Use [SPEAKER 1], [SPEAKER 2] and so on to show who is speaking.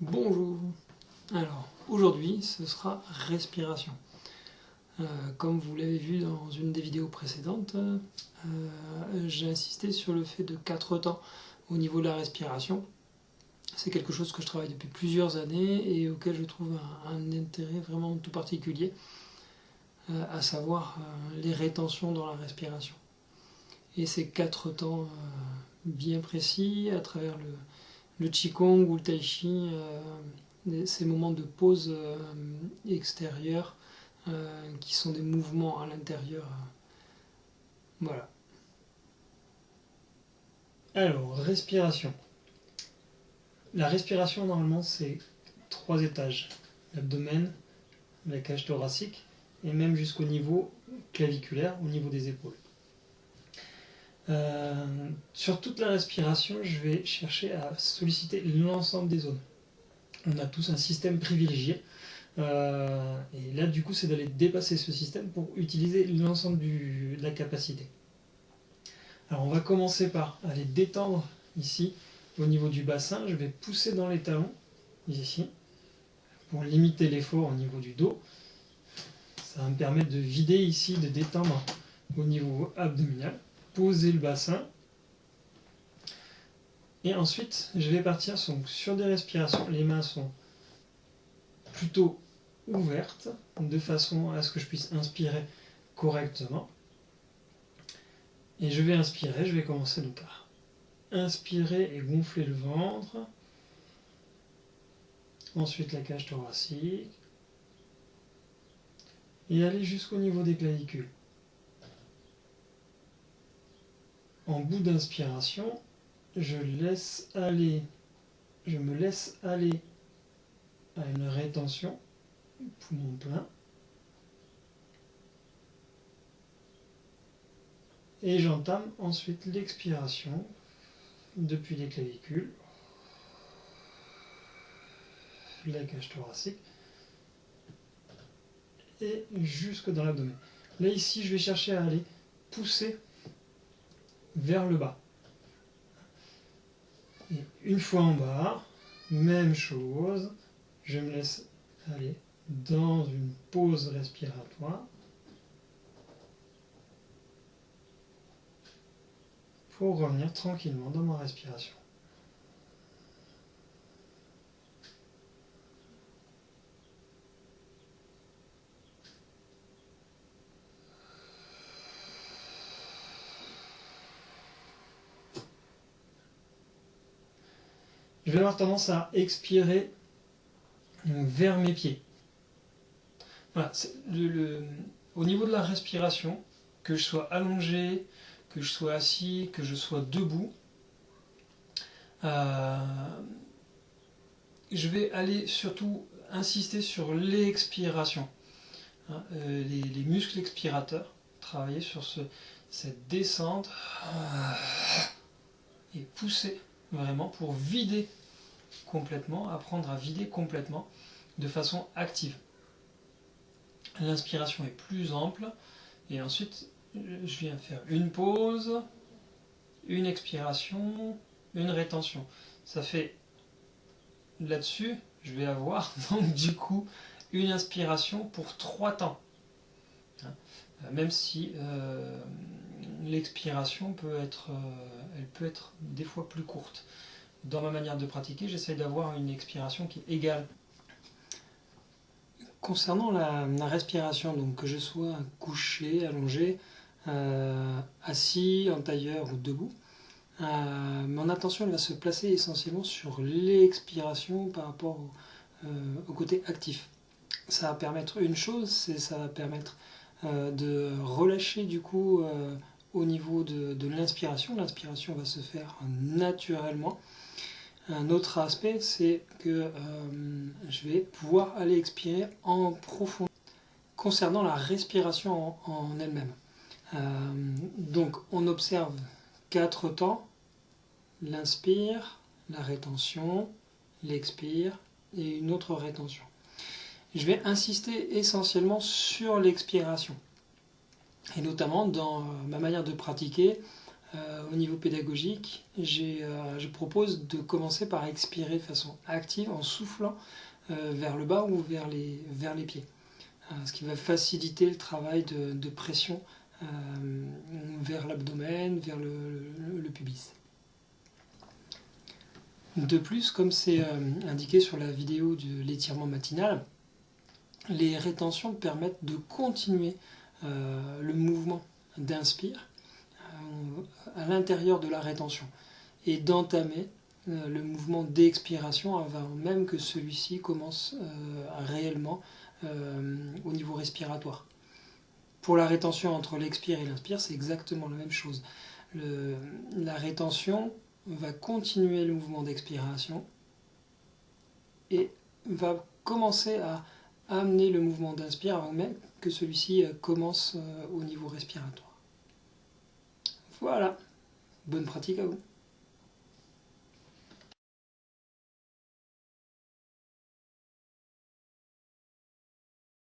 [SPEAKER 1] Bonjour. Alors, aujourd'hui, ce sera respiration. Comme vous l'avez vu dans une des vidéos précédentes, j'ai insisté sur le fait de 4 temps au niveau de la respiration. C'est quelque chose que je travaille depuis plusieurs années et auquel je trouve un intérêt vraiment tout particulier, à savoir les rétentions dans la respiration. Et ces 4 temps bien précis à travers le Qigong ou le Tai Chi, ces moments de pause extérieure qui sont des mouvements à l'intérieur. Voilà. Alors, respiration. La respiration, normalement, c'est 3 étages. L'abdomen, la cage thoracique, et même jusqu'au niveau claviculaire, au niveau des épaules. Sur toute la respiration, je vais chercher à solliciter l'ensemble des zones. On a tous un système privilégié. Et là, du coup, c'est d'aller dépasser ce système pour utiliser l'ensemble de la capacité. Alors, on va commencer par aller détendre ici, au niveau du bassin. Je vais pousser dans les talons, ici, pour limiter l'effort au niveau du dos. Ça va me permettre de vider ici, de détendre au niveau abdominal. Poser le bassin. Et ensuite, je vais partir sur des respirations. Les mains sont plutôt ouvertes, de façon à ce que je puisse inspirer correctement. Et je vais inspirer, je vais commencer donc par inspirer et gonfler le ventre. Ensuite la cage thoracique. Et aller jusqu'au niveau des clavicules. En bout d'inspiration, je me laisse aller à une rétention, poumon plein. Et j'entame ensuite l'expiration depuis les clavicules, la cage thoracique et jusque dans l'abdomen. Là ici, je vais chercher à aller pousser vers le bas. Et une fois en bas, même chose, je me laisse aller dans une pause respiratoire pour revenir tranquillement dans ma respiration. Je vais avoir tendance à expirer vers mes pieds. Voilà, au niveau de la respiration, que je sois allongé, que je sois assis, que je sois debout, je vais aller surtout insister sur l'expiration. Les muscles expirateurs, travailler sur cette descente et pousser vraiment pour vider complètement, apprendre à vider complètement de façon active. L'inspiration est plus ample et ensuite je viens faire une pause, une expiration, une rétention. Ça fait là-dessus, je vais avoir donc du coup une inspiration pour 3 temps. Même si l'expiration peut être des fois plus courte. Dans ma manière de pratiquer, j'essaie d'avoir une expiration qui est égale. Concernant la respiration, donc que je sois couché, allongé, assis, en tailleur ou debout, mon attention elle va se placer essentiellement sur l'expiration par rapport au côté actif. Ça va permettre une chose, ça va permettre de relâcher du coup au niveau de l'inspiration. L'inspiration va se faire naturellement. Un autre aspect, c'est que je vais pouvoir aller expirer en profondeur concernant la respiration en elle-même. Donc on observe 4 temps, l'inspire, la rétention, l'expire et une autre rétention. Je vais insister essentiellement sur l'expiration. Et notamment dans ma manière de pratiquer, au niveau pédagogique, je propose de commencer par expirer de façon active en soufflant vers le bas ou vers les pieds. Ce qui va faciliter le travail de pression vers l'abdomen, vers le pubis. De plus, comme c'est indiqué sur la vidéo de l'étirement matinal, les rétentions permettent de continuer le mouvement d'inspire à l'intérieur de la rétention et d'entamer le mouvement d'expiration avant même que celui-ci commence réellement au niveau respiratoire. Pour la rétention entre l'expire et l'inspire, c'est exactement la même chose. La rétention va continuer le mouvement d'expiration et va commencer à amener le mouvement d'inspire avant même que celui-ci commence au niveau respiratoire. Voilà, bonne pratique à vous.